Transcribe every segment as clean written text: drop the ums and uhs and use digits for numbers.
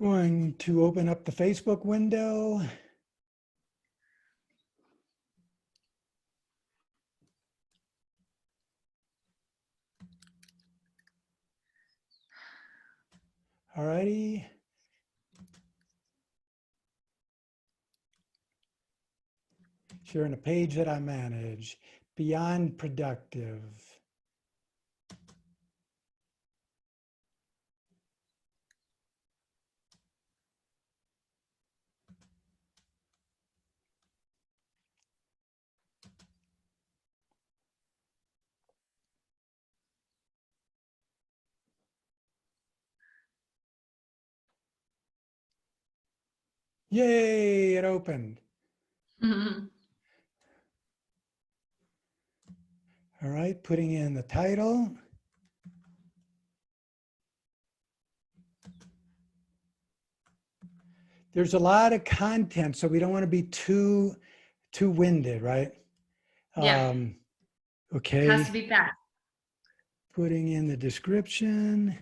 Going to open up the Facebook window. All righty. Sharing a page that I manage. Beyond Productive. Yay, it opened. Mm-hmm. All right, putting in the title. There's a lot of content, so we don't want to be too winded, right? Yeah. Okay. It has to be fast. Putting in the description.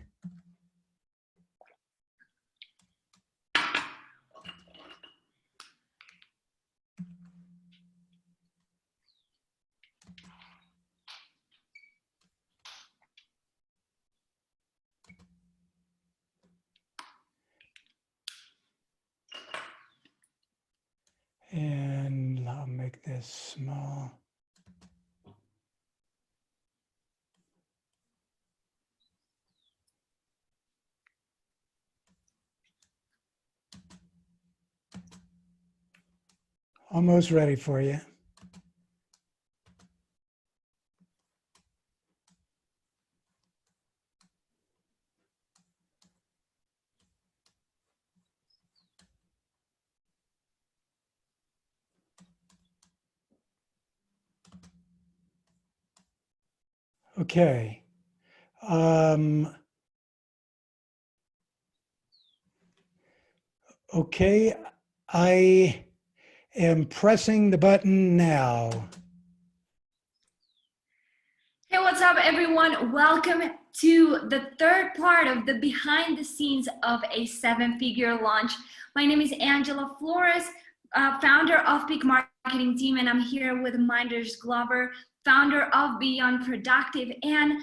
And I'll make this small. Almost ready for you. Okay. Okay, I am pressing the button now. Hey, what's up, everyone? Welcome to the third part of the behind the scenes of a seven-figure launch. My name is Angela Flores, founder of Peak Marketing Team, and I'm here with Minders Glover, founder of Beyond Productive. And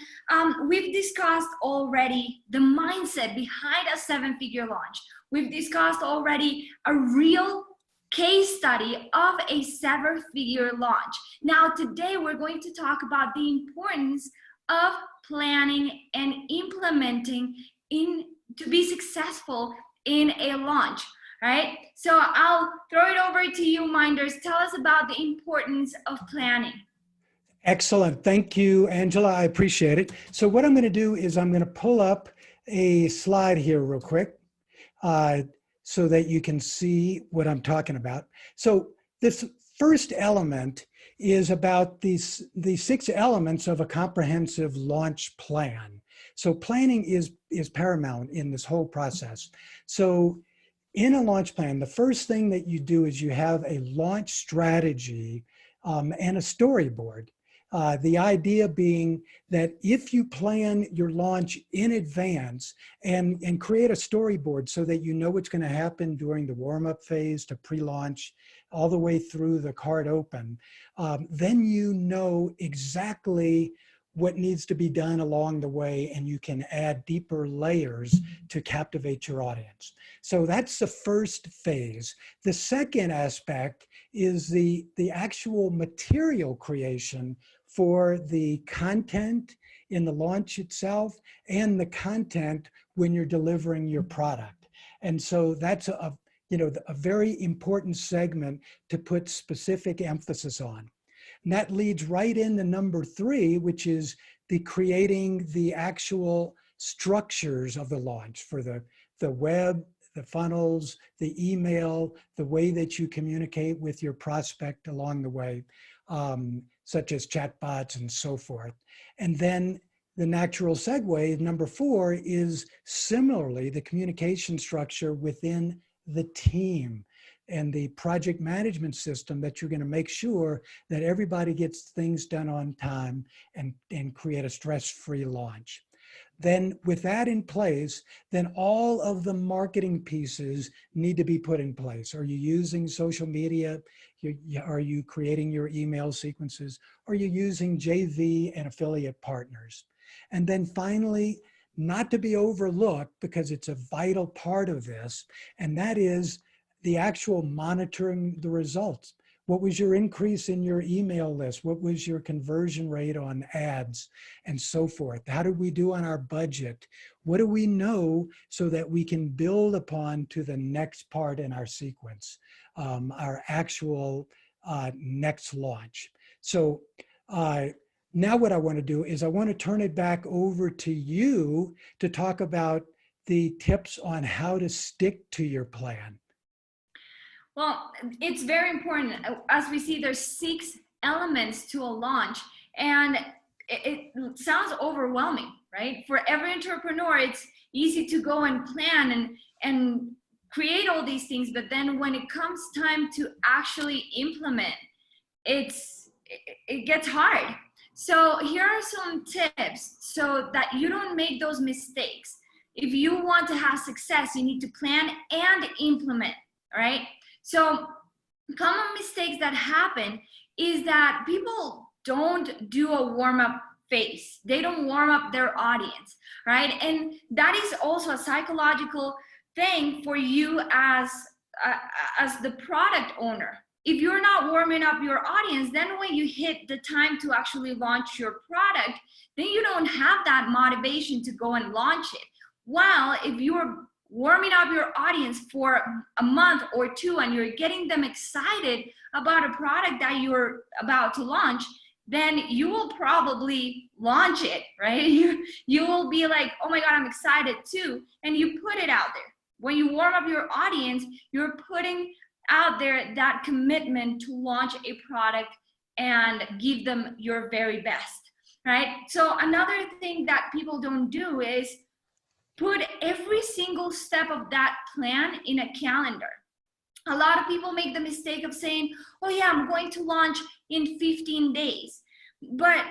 we've discussed already the mindset behind a seven-figure launch. We've discussed already a real case study of a seven-figure launch. Now, today we're going to talk about the importance of planning and implementing to be successful in a launch, right? So I'll throw it over to you, Minders. Tell us about the importance of planning. Excellent. Thank you, Angela. I appreciate it. So what I'm going to do is I'm going to pull up a slide here real quick so that you can see what I'm talking about. So this first element is about the 6 elements of a comprehensive launch plan. So planning is paramount in this whole process. So in a launch plan, the first thing that you do is you have a launch strategy and a storyboard. The idea being that if you plan your launch in advance and create a storyboard so that you know what's going to happen during the warm-up phase to pre-launch all the way through the card open, then you know exactly what needs to be done along the way, and you can add deeper layers to captivate your audience. So that's the first phase. The second aspect is the actual material creation for the content in the launch itself and the content when you're delivering your product. And so that's a very important segment to put specific emphasis on. And that leads right into number 3, which is the creating the actual structures of the launch for the web, the funnels, the email, the way that you communicate with your prospect along the way, such as chatbots and so forth. And then the natural segue, number 4, is similarly the communication structure within the team and the project management system that you're going to make sure that everybody gets things done on time and create a stress-free launch. then with that in place, then all of the marketing pieces need to be put in place. Are you using social media? Are you creating your email sequences? Are you using JV and affiliate partners? And then finally, not to be overlooked, because it's a vital part of this, and that is the actual monitoring the results. What was your increase in your email list? What was your conversion rate on ads and so forth? How did we do on our budget? What do we know so that we can build upon to the next part in our sequence, our actual next launch? So now what I want to do is I want to turn it back over to you to talk about the tips on how to stick to your plan. Well, it's very important. As we see, there's 6 elements to a launch, and it sounds overwhelming, right? For every entrepreneur, it's easy to go and plan and create all these things, but then when it comes time to actually implement, it gets hard. So here are some tips so that you don't make those mistakes. If you want to have success, you need to plan and implement, all right? So common mistakes that happen is that people don't do a warm-up phase. They don't warm up their audience, right? And that is also a psychological thing for you as the product owner. If you're not warming up your audience, then when you hit the time to actually launch your product, then you don't have that motivation to go and launch it. While if you're warming up your audience for a month or 2 and you're getting them excited about a product that you're about to launch, then you will probably launch it, right? You will be like, oh my God, I'm excited too. And you put it out there. When you warm up your audience, you're putting out there that commitment to launch a product and give them your very best, right? So another thing that people don't do is put every single step of that plan in a calendar. A lot of people make the mistake of saying, oh yeah, I'm going to launch in 15 days. But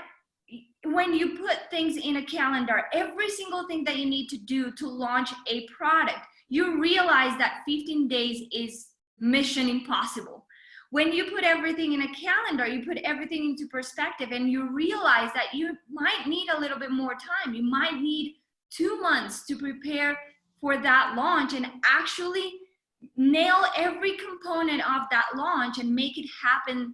when you put things in a calendar, every single thing that you need to do to launch a product, you realize that 15 days is mission impossible. When you put everything in a calendar, you put everything into perspective and you realize that you might need a little bit more time. You might need 2 months to prepare for that launch and actually nail every component of that launch and make it happen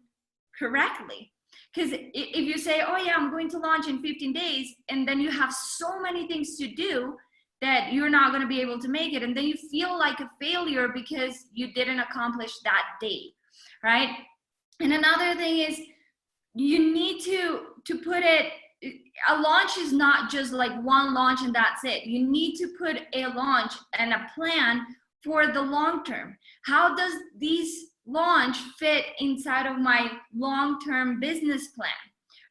correctly. Because if you say, oh yeah, I'm going to launch in 15 days, and then you have so many things to do that you're not going to be able to make it, and then you feel like a failure because you didn't accomplish that date, right? And another thing is you need to put it, a launch is not just like one launch and that's it. You need to put a launch and a plan for the long term. How does this launch fit inside of my long-term business plan,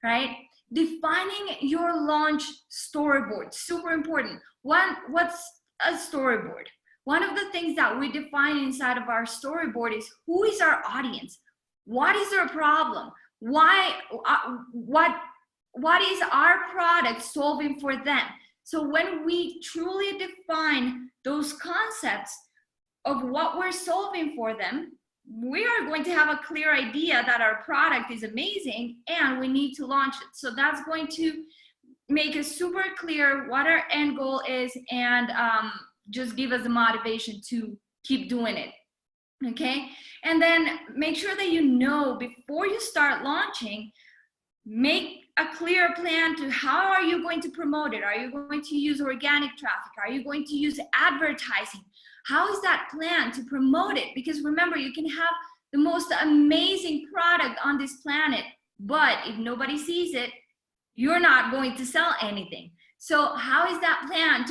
right? Defining your launch storyboard, super important. What's a storyboard? One of the things that we define inside of our storyboard is who is our audience? What is their problem? Why, what is our product solving for them? So when we truly define those concepts of what we're solving for them, we are going to have a clear idea that our product is amazing and we need to launch it. So that's going to make it super clear what our end goal is and just give us the motivation to keep doing it. Okay, and then make sure that you know before you start launching, make a clear plan to how are you going to promote it? Are you going to use organic traffic? Are you going to use advertising? How is that plan to promote it? Because remember, you can have the most amazing product on this planet, but if nobody sees it, you're not going to sell anything. So how is that plan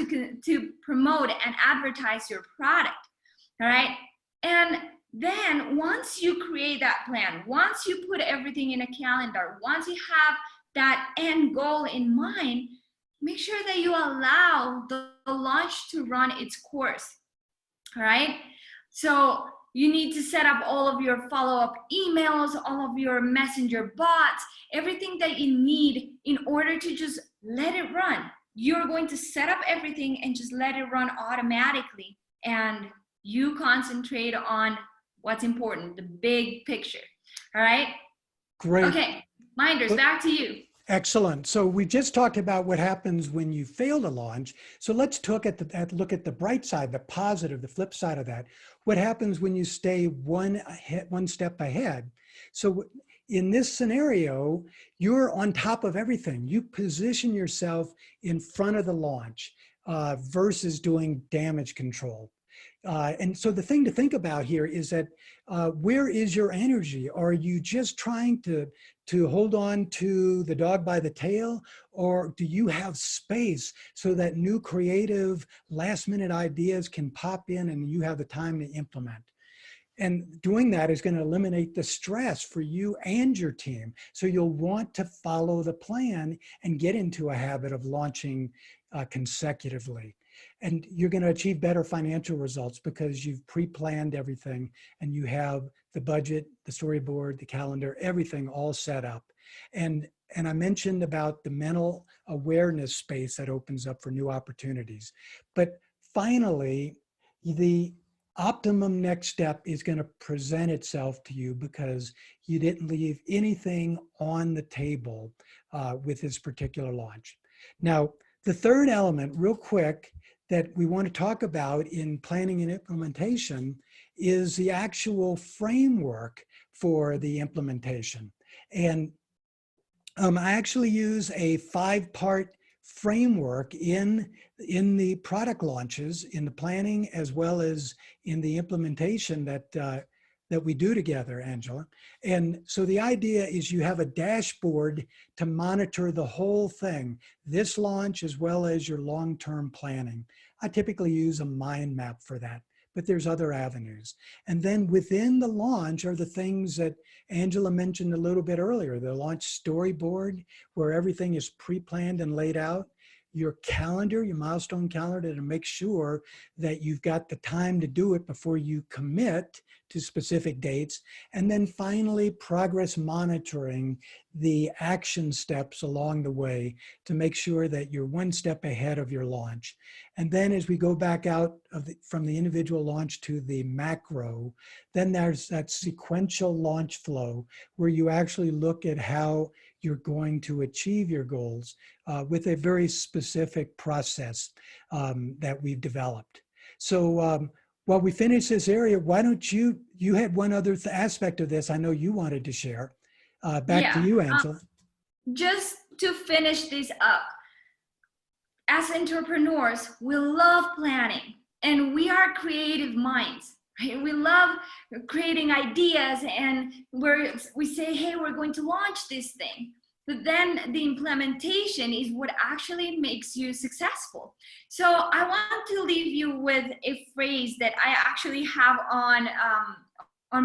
to promote and advertise your product? All right. And then once you create that plan, once you put everything in a calendar, once you have that end goal in mind, make sure that you allow the launch to run its course. All right. So you need to set up all of your follow-up emails, all of your messenger bots, everything that you need in order to just let it run. you're going to set up everything and just let it run automatically. And you concentrate on what's important, the big picture. All right. Great. Okay. Minders, back to you. Excellent. So we just talked about what happens when you fail to launch. So let's look at the bright side, the positive, the flip side of that. What happens when you stay one step ahead? So in this scenario, you're on top of everything. You position yourself in front of the launch versus doing damage control. And so the thing to think about here is that where is your energy? Are you just trying to hold on to the dog by the tail, or do you have space so that new creative last minute ideas can pop in and you have the time to implement? And doing that is going to eliminate the stress for you and your team. So you'll want to follow the plan and get into a habit of launching consecutively. And you're going to achieve better financial results because you've pre-planned everything and you have the budget, the storyboard, the calendar, everything all set up. And I mentioned about the mental awareness space that opens up for new opportunities. But finally, the optimum next step is going to present itself to you because you didn't leave anything on the table with this particular launch. Now, the third element, real quick, that we want to talk about in planning and implementation is the actual framework for the implementation. And I actually use a 5-part framework in the product launches, in the planning, as well as in the implementation that we do together, Angela. And so the idea is you have a dashboard to monitor the whole thing, this launch as well as your long-term planning. I typically use a mind map for that, but there's other avenues. And then within the launch are the things that Angela mentioned a little bit earlier, the launch storyboard, where everything is pre-planned and laid out, your calendar, your milestone calendar, to make sure that you've got the time to do it before you commit to specific dates. And then finally, progress monitoring the action steps along the way to make sure that you're one step ahead of your launch. And then as we go back out from the individual launch to the macro, then there's that sequential launch flow where you actually look at how you're going to achieve your goals with a very specific process that we've developed. So while we finish this area, why don't you had one other aspect of this I know you wanted to share. Back to you, Angela. Just to finish this up, as entrepreneurs, we love planning and we are creative minds. Right? We love creating ideas and we say, hey, we're going to launch this thing. But then the implementation is what actually makes you successful. So I want to leave you with a phrase that I actually have on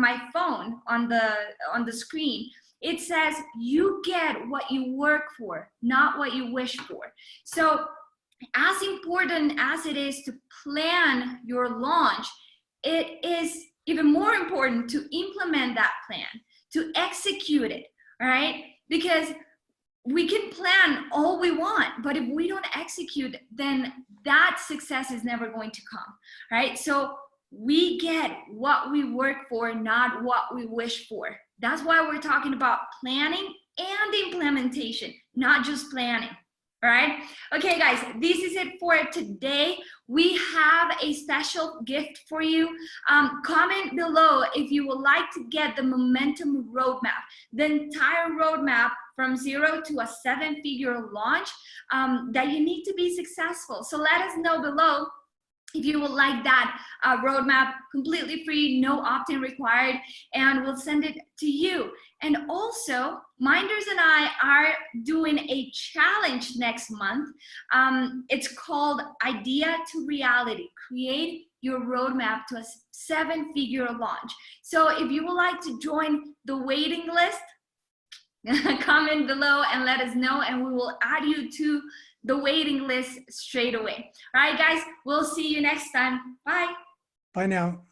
my phone, on the screen. It says, you get what you work for, not what you wish for. So as important as it is to plan your launch, it is even more important to implement that plan, to execute it, all right? Because we can plan all we want, but if we don't execute, then that success is never going to come, right? So we get what we work for, not what we wish for. That's why we're talking about planning and implementation, not just planning. All right. Okay, guys, this is it for today. We have a special gift for you. Comment below if you would like to get the momentum roadmap, the entire roadmap from 0 to a 7-figure launch that you need to be successful. So let us know below if you would like that roadmap, completely free, no opt-in required, and we'll send it to you. And also, Minders and I are doing a challenge next month. It's called Idea to Reality. Create your roadmap to a 7-figure launch. So if you would like to join the waiting list, comment below and let us know, and we will add you to the waiting list straight away. All right, guys, we'll see you next time. Bye. Bye now.